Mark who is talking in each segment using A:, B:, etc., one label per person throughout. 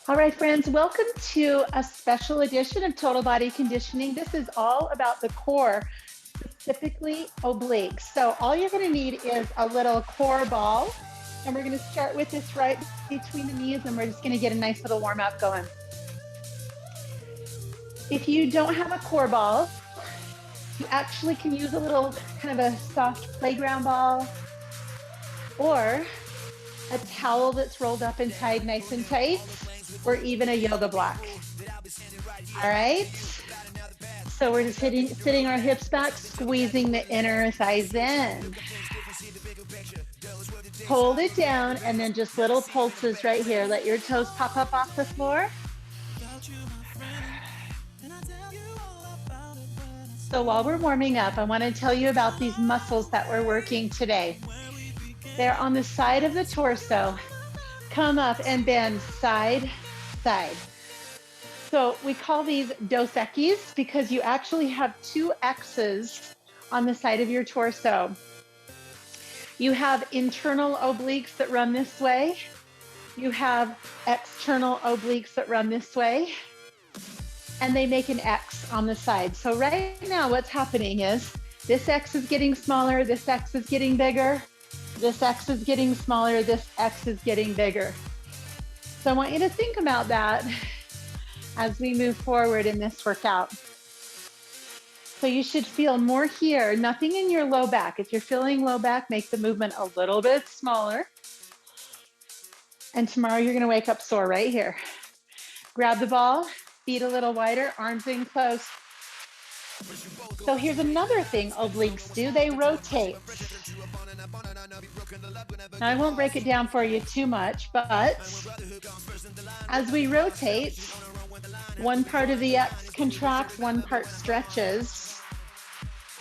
A: All right, friends, welcome to a special edition of Total Body Conditioning. This is all about the core, specifically obliques. So all you're going to need is a little core ball, and we're going to start with this right between the knees, and we're just going to get a nice little warm up going. If you don't have a core ball, you actually can use a little kind of a soft playground ball or a towel that's rolled up and tied nice and tight, or even a yoga block. All right. So we're just sitting our hips back, squeezing the inner thighs in. Hold it down, and then just little pulses right here. Let your toes pop up off the floor. So while we're warming up, I want to tell you about these muscles that we're working today. They're on the side of the torso. Come up and bend side, side. So we call these dos Equis because you actually have two X's on the side of your torso. You have internal obliques that run this way. You have external obliques that run this way. And they make an X on the side. So right now what's happening is this X is getting smaller, this X is getting bigger, this X is getting smaller, this X is getting bigger. So I want you to think about that as we move forward in this workout. So you should feel more here, nothing in your low back. If you're feeling low back, make the movement a little bit smaller. And tomorrow you're gonna wake up sore right here. Grab the ball, feet a little wider, arms in close. So here's another thing obliques do, they rotate. Now I won't break it down for you too much, but as we rotate, one part of the X contracts, one part stretches,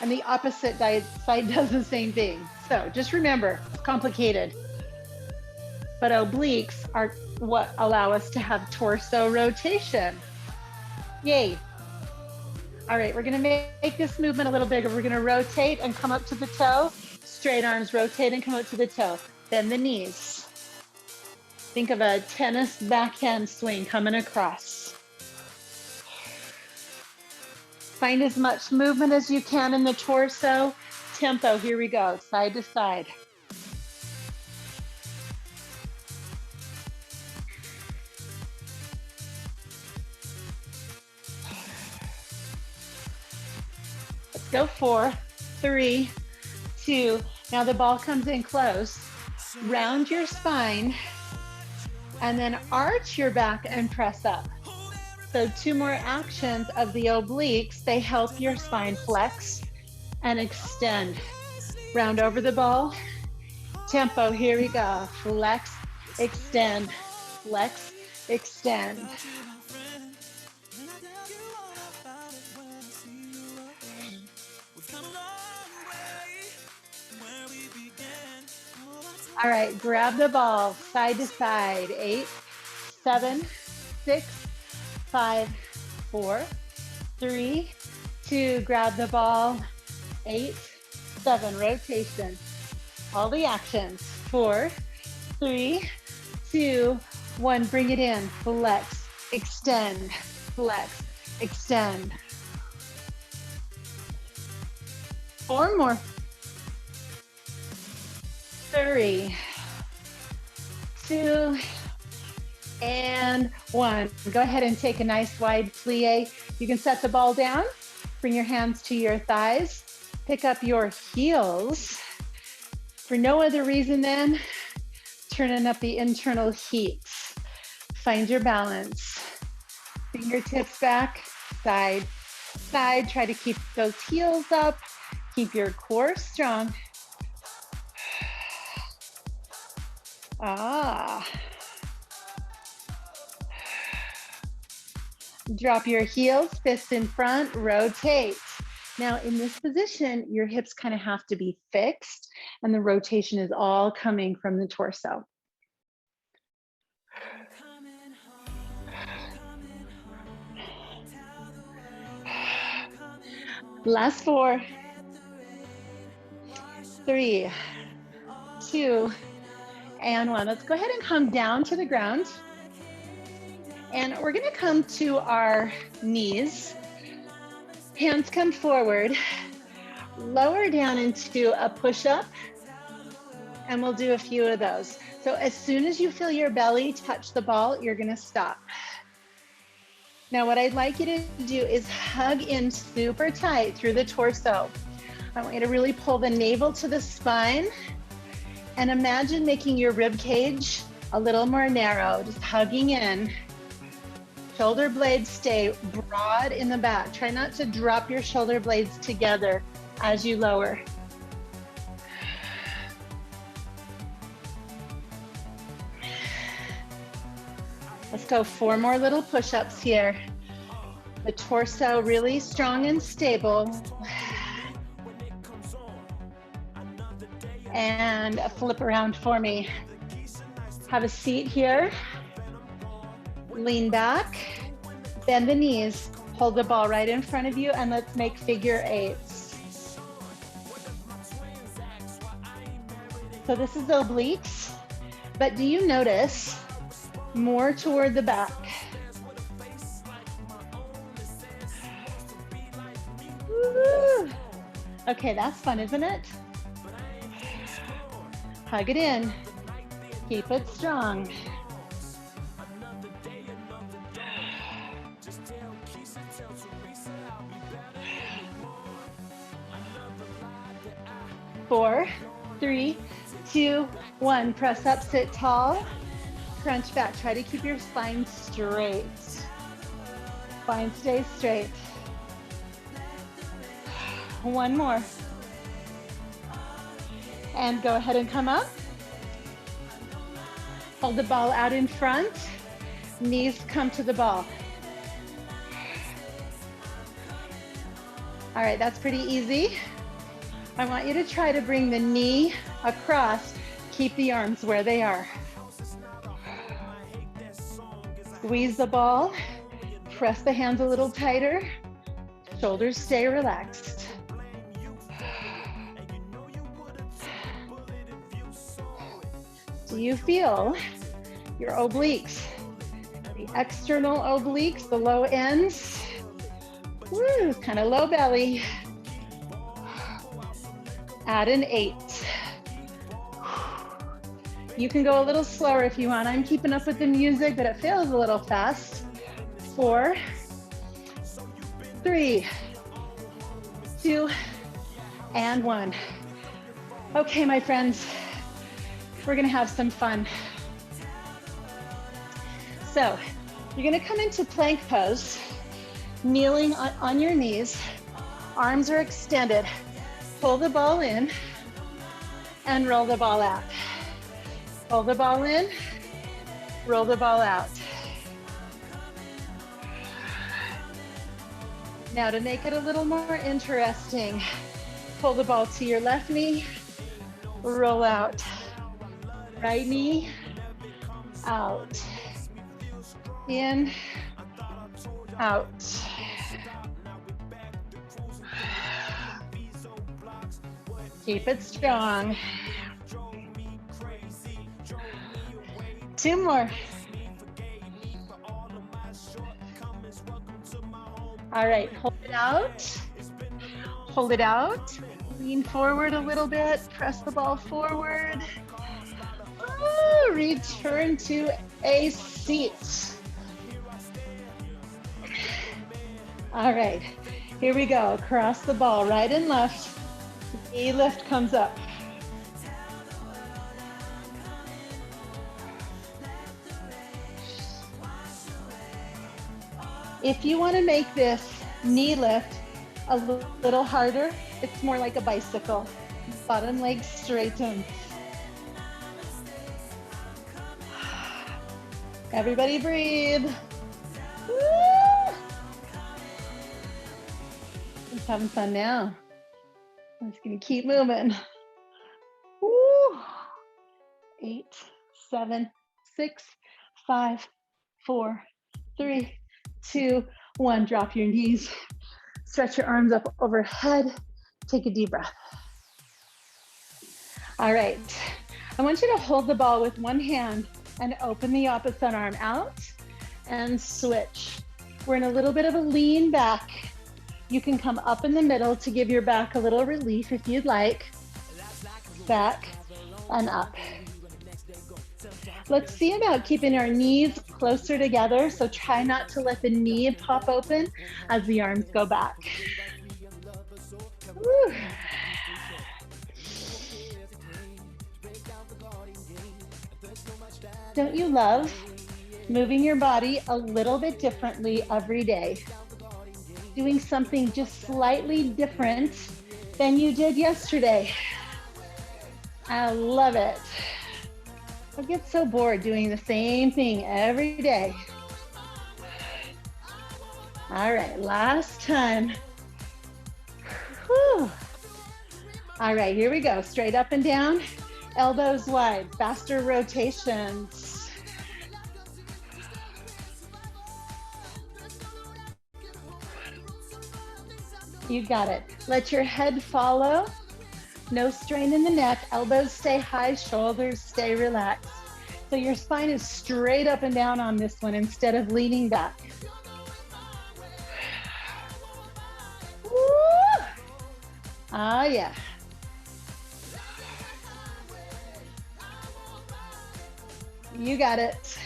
A: and the opposite side does the same thing. So just remember, it's complicated, but obliques are what allow us to have torso rotation. Yay. All right, we're gonna make this movement a little bigger. We're gonna rotate and come up to the toe. Straight arms, rotate and come up to the toe. Bend the knees. Think of a tennis backhand swing coming across. Find as much movement as you can in the torso. Tempo, here we go, side to side. Let's go, 4, 3, 2. Now the ball comes in close. Round your spine and then arch your back and press up. So 2 more actions of the obliques. They help your spine flex and extend. Round over the ball. Tempo, here we go. Flex, extend, flex, extend. All right, grab the ball, side to side. 8, 7, 6, 5, 4, 3, 2. Grab the ball. 8, 7. Rotation. All the actions. 4, 3, 2, 1. Bring it in. Flex, extend, flex, extend. 4 more. 3, 2, and 1. Go ahead and take a nice wide plie. You can set the ball down, bring your hands to your thighs, pick up your heels. For no other reason than turning up the internal heat. Find your balance. Fingertips back, side, side. Try to keep those heels up. Keep your core strong. Drop your heels, fists in front, rotate. Now in this position, your hips kind of have to be fixed and the rotation is all coming from the torso. Last 4, 3, 2, and 1. Let's go ahead and come down to the ground. And we're gonna come to our knees. Hands come forward, lower down into a push-up, and we'll do a few of those. So as soon as you feel your belly touch the ball, you're gonna stop. Now what I'd like you to do is hug in super tight through the torso. I want you to really pull the navel to the spine and imagine making your rib cage a little more narrow, just hugging in. Shoulder blades stay broad in the back. Try not to drop your shoulder blades together as you lower. Let's go 4 more little push-ups here. The torso really strong and stable. And flip around for me. Have a seat here. Lean back, bend the knees, hold the ball right in front of you, and let's make figure 8s. So this is obliques, but do you notice more toward the back? Woo. Okay, that's fun, isn't it? Hug it in, keep it strong. Four, 3, 2, 1. Press up, sit tall, crunch back. Try to keep your spine straight. Spine stays straight. 1 more. And go ahead and come up. Hold the ball out in front. Knees come to the ball. All right, that's pretty easy. I want you to try to bring the knee across. Keep the arms where they are. Squeeze the ball. Press the hands a little tighter. Shoulders stay relaxed. Do you feel your obliques? The external obliques, the low ends. Woo, kind of low belly. Add an 8. You can go a little slower if you want. I'm keeping up with the music, but it feels a little fast. 4, 3, 2, and 1. Okay, my friends, we're gonna have some fun. So you're gonna come into plank pose, kneeling on your knees, arms are extended. Pull the ball in and roll the ball out. Pull the ball in, roll the ball out. Now to make it a little more interesting, pull the ball to your left knee, roll out. Right knee, out. In, out. Keep it strong. 2 more. All right, hold it out. Hold it out. Lean forward a little bit. Press the ball forward. Return to a seat. All right, here we go. Cross the ball, right and left. Knee lift comes up. If you want to make this knee lift a little harder, it's more like a bicycle. Bottom leg straighten. Everybody breathe. Woo! Just having fun now. I'm just gonna keep moving. Woo! 8, 7, 6, 5, 4, 3, 2, 1. Drop your knees. Stretch your arms up overhead. Take a deep breath. All right. I want you to hold the ball with one hand and open the opposite arm out and switch. We're in a little bit of a lean back. You can come up in the middle to give your back a little relief if you'd like. Back and up. Let's see about keeping our knees closer together. So try not to let the knee pop open as the arms go back. Woo. Don't you love moving your body a little bit differently every day? Doing something just slightly different than you did yesterday. I love it. I get so bored doing the same thing every day. All right, last time. Whew. All right, here we go. Straight up and down, elbows wide, faster rotations. You got it. Let your head follow. No strain in the neck, elbows stay high, shoulders stay relaxed. So your spine is straight up and down on this one instead of leaning back. Woo! Ah, yeah. You got it.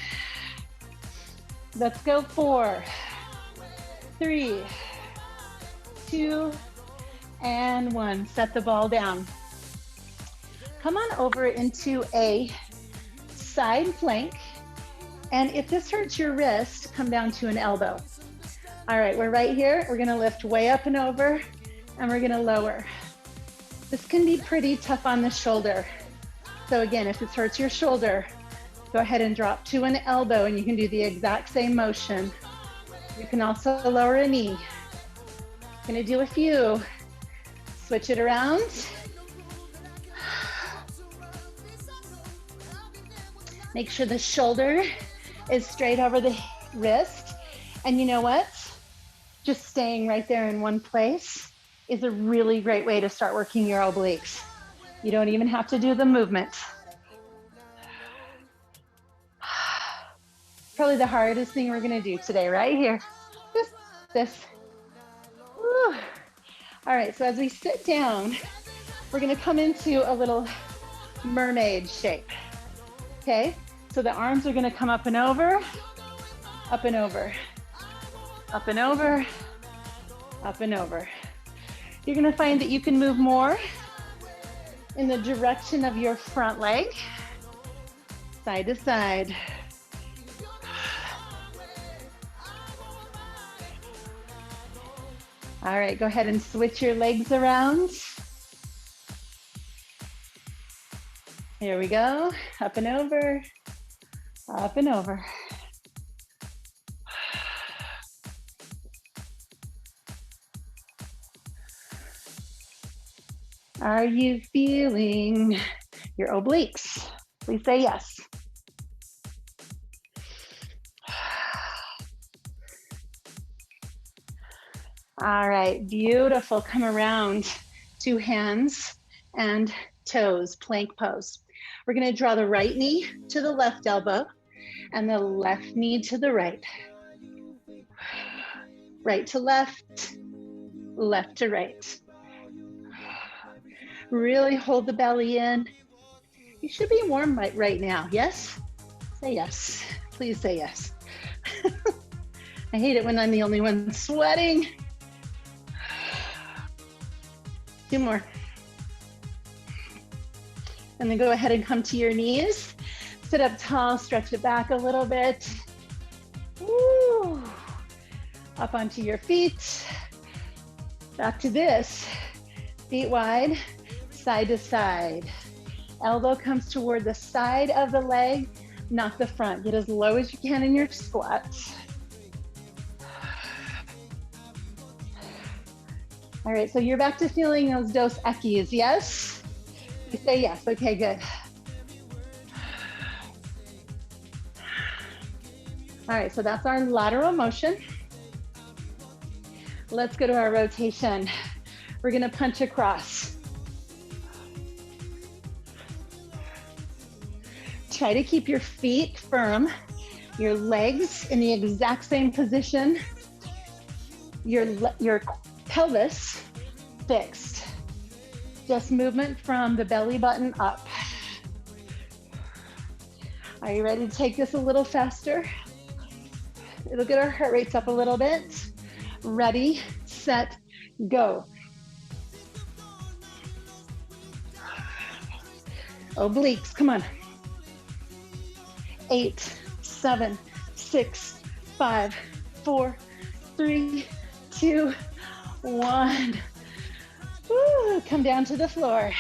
A: Let's go 4, 3, 2, and 1. Set the ball down. Come on over into a side plank. And if this hurts your wrist, come down to an elbow. All right, we're right here. We're gonna lift way up and over, and we're gonna lower. This can be pretty tough on the shoulder. So again, if this hurts your shoulder, go ahead and drop to an elbow, and you can do the exact same motion. You can also lower a knee. Gonna do a few. Switch it around. Make sure the shoulder is straight over the wrist. And you know what? Just staying right there in one place is a really great way to start working your obliques. You don't even have to do the movement. Probably the hardest thing we're gonna do today, right here. Just this. Whew. All right, so as we sit down, we're gonna come into a little mermaid shape, okay? So the arms are gonna come up and over, up and over, up and over, up and over. You're gonna find that you can move more in the direction of your front leg, side to side. All right, go ahead and switch your legs around. Here we go, up and over, up and over. Are you feeling your obliques? Please say yes. All right, beautiful. Come around, 2 hands and toes, plank pose. We're gonna draw the right knee to the left elbow and the left knee to the right. Right to left, left to right. Really hold the belly in. You should be warm right now, yes? Say yes, please say yes. I hate it when I'm the only one sweating. 2 more. And then go ahead and come to your knees. Sit up tall, stretch it back a little bit. Woo. Up onto your feet. Back to this. Feet wide, side to side. Elbow comes toward the side of the leg, not the front. Get as low as you can in your squat. All right, so you're back to feeling those Equis, yes? You say yes, okay, good. All right, so that's our lateral motion. Let's go to our rotation. We're gonna punch across. Try to keep your feet firm Your legs in the exact same position. Your pelvis fixed. Just movement from the belly button up. Are you ready to take this a little faster? It'll get our heart rates up a little bit. Ready, set, go. Obliques, come on. 8, 7, 6, 5, 4, 3, 2, 1. Woo, come down to the floor.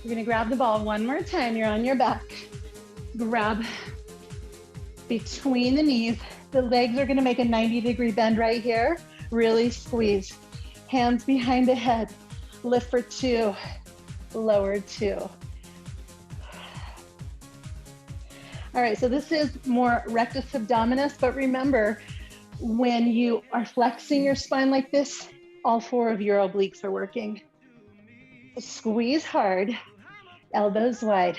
A: You're gonna grab the ball one more time. You're on your back. Grab between the knees. The legs are gonna make a 90-degree bend right here. Really squeeze. Hands behind the head. Lift for 2, lower 2. All right, so this is more rectus abdominis, but remember, when you are flexing your spine like this, all 4 of your obliques are working. Squeeze hard, elbows wide.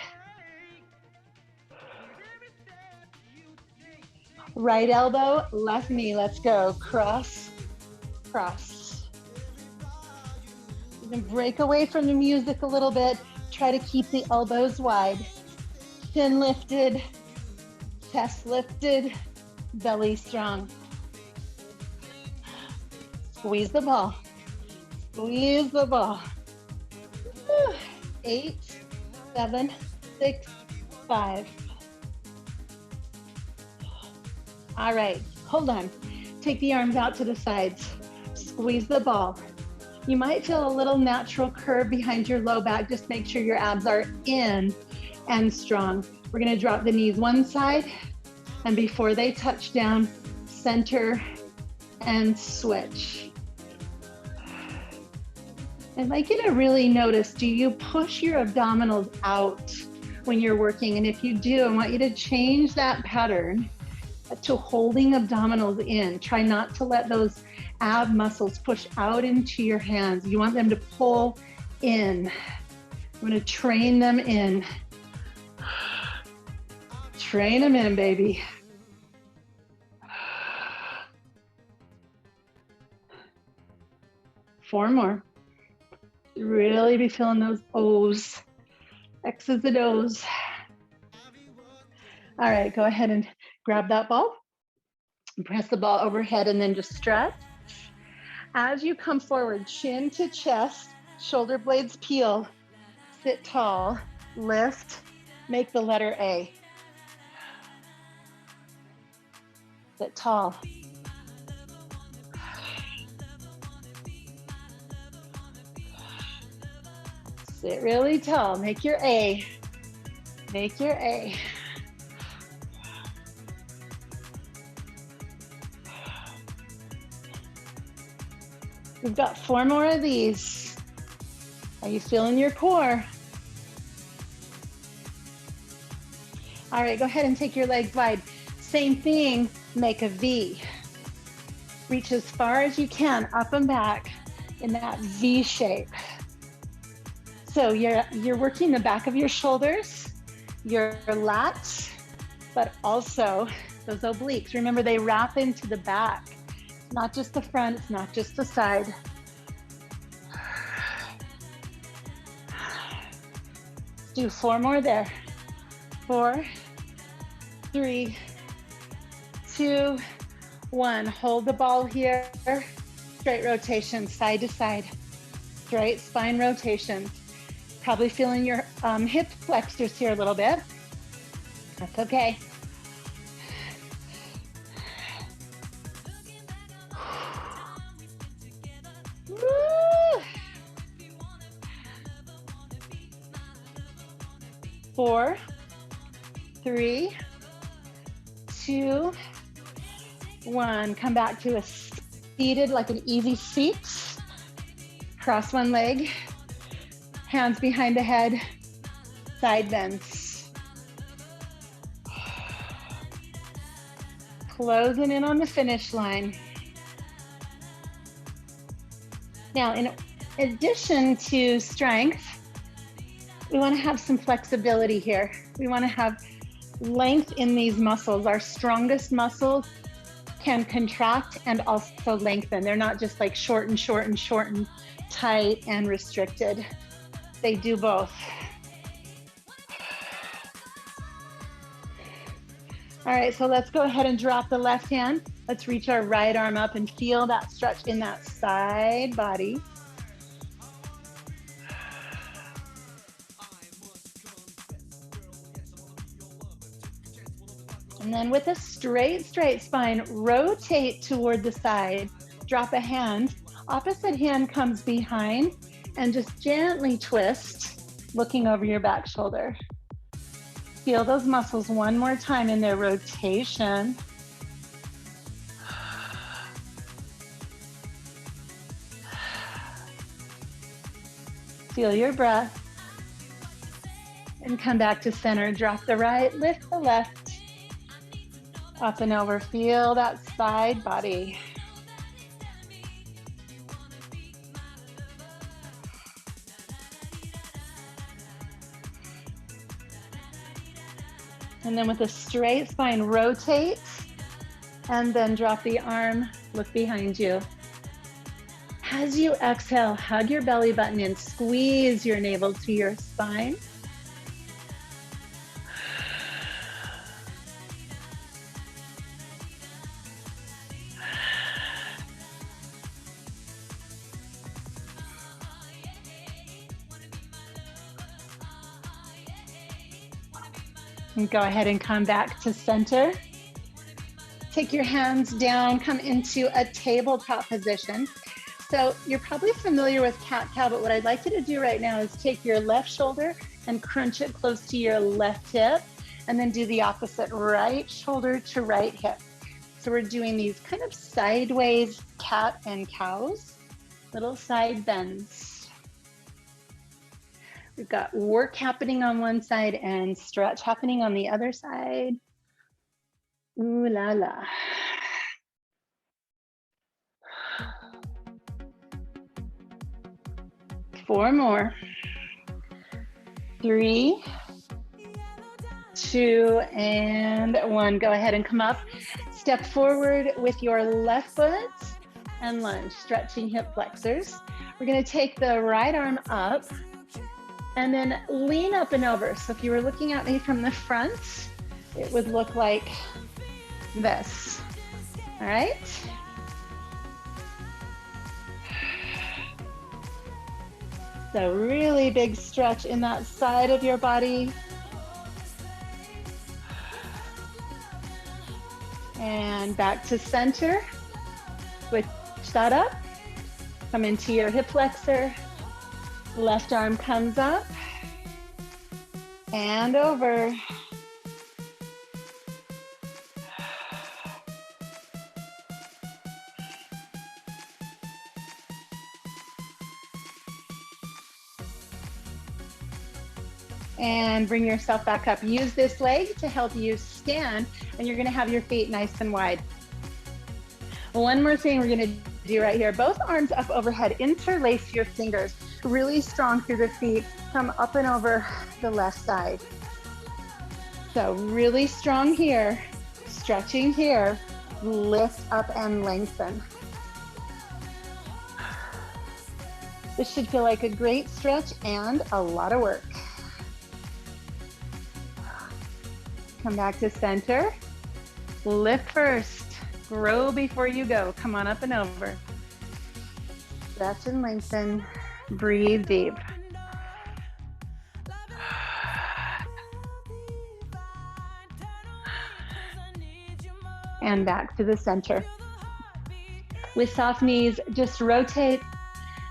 A: Right elbow, left knee, let's go. Cross, cross. You can break away from the music a little bit. Try to keep the elbows wide. Chin lifted, chest lifted, belly strong. Squeeze the ball. Squeeze the ball. 8, 7, 6, 5. All right, hold on. Take the arms out to the sides. Squeeze the ball. You might feel a little natural curve behind your low back. Just make sure your abs are in and strong. We're gonna drop the knees one side, and before they touch down, center and switch. I'd like you to really notice, do you push your abdominals out when you're working? And if you do, I want you to change that pattern to holding abdominals in. Try not to let those ab muscles push out into your hands. You want them to pull in. I'm gonna train them in. Train them in, baby. Four more. Really be feeling those O's, X's and O's. All right, go ahead and grab that ball. Press the ball overhead and then just stretch. As you come forward, chin to chest, shoulder blades peel, sit tall, lift, make the letter A. Sit tall. Sit really tall, make your A. Make your A. We've got 4 more of these. Are you feeling your core? All right, go ahead and take your legs wide. Same thing, make a V. Reach as far as you can, up and back in that V shape. So you're working the back of your shoulders, your lats, but also those obliques. Remember, they wrap into the back. It's not just the front, it's not just the side. Let's do 4 more there. 4, 3, 2, 1. Hold the ball here. Straight rotation, side to side. Straight spine rotation. Probably feeling your hip flexors here a little bit. That's okay. Woo! 4, 3, 2, 1. Come back to a seated, like an easy seat. Cross one leg. Hands behind the head, side bends. Closing in on the finish line. Now, in addition to strength, we want to have some flexibility here. We want to have length in these muscles. Our strongest muscles can contract and also lengthen. They're not just like shorten, shorten, shorten, tight and restricted. They do both. All right, so let's go ahead and drop the left hand. Let's reach our right arm up and feel that stretch in that side body. And then with a straight spine, rotate toward the side, drop a hand, opposite hand comes behind, and just gently twist, looking over your back shoulder. Feel those muscles one more time in their rotation. Feel your breath. And come back to center. Drop the right, lift the left. Up and over, feel that side body. And then with a straight spine, rotate, and then drop the arm, look behind you. As you exhale, hug your belly button and squeeze your navel to your spine. And go ahead and come back to center. Take your hands down, come into a tabletop position. So you're probably familiar with cat-cow, but what I'd like you to do right now is take your left shoulder and crunch it close to your left hip, and then do the opposite, right shoulder to right hip. So we're doing these kind of sideways cat and cows, little side bends. We've got work happening on one side and stretch happening on the other side. Ooh la la. Four more. 3, 2, and 1. Go ahead and come up. Step forward with your left foot and lunge, stretching hip flexors. We're going to take the right arm up and then lean up and over. So if you were looking at me from the front, it would look like this. All right. So really big stretch in that side of your body. And back to center. Switch that up. Come into your hip flexor. Left arm comes up and over. And bring yourself back up. Use this leg to help you stand, and you're gonna have your feet nice and wide. One more thing we're gonna do right here. Both arms up overhead, interlace your fingers. Really strong through the feet. Come up and over the left side. So really strong here, stretching here, lift up and lengthen. This should feel like a great stretch and a lot of work. Come back to center. Lift first, grow before you go. Come on up and over. Stretch and lengthen, breathe deep. And back to the center. With soft knees, just rotate,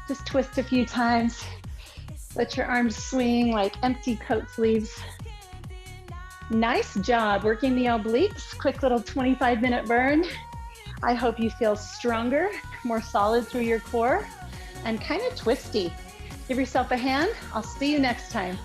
A: just twist a few times. Let your arms swing like empty coat sleeves. Nice job working the obliques. Quick little 25-minute burn. I hope you feel stronger, more solid through your core, and kind of twisty. Give yourself a hand. I'll see you next time.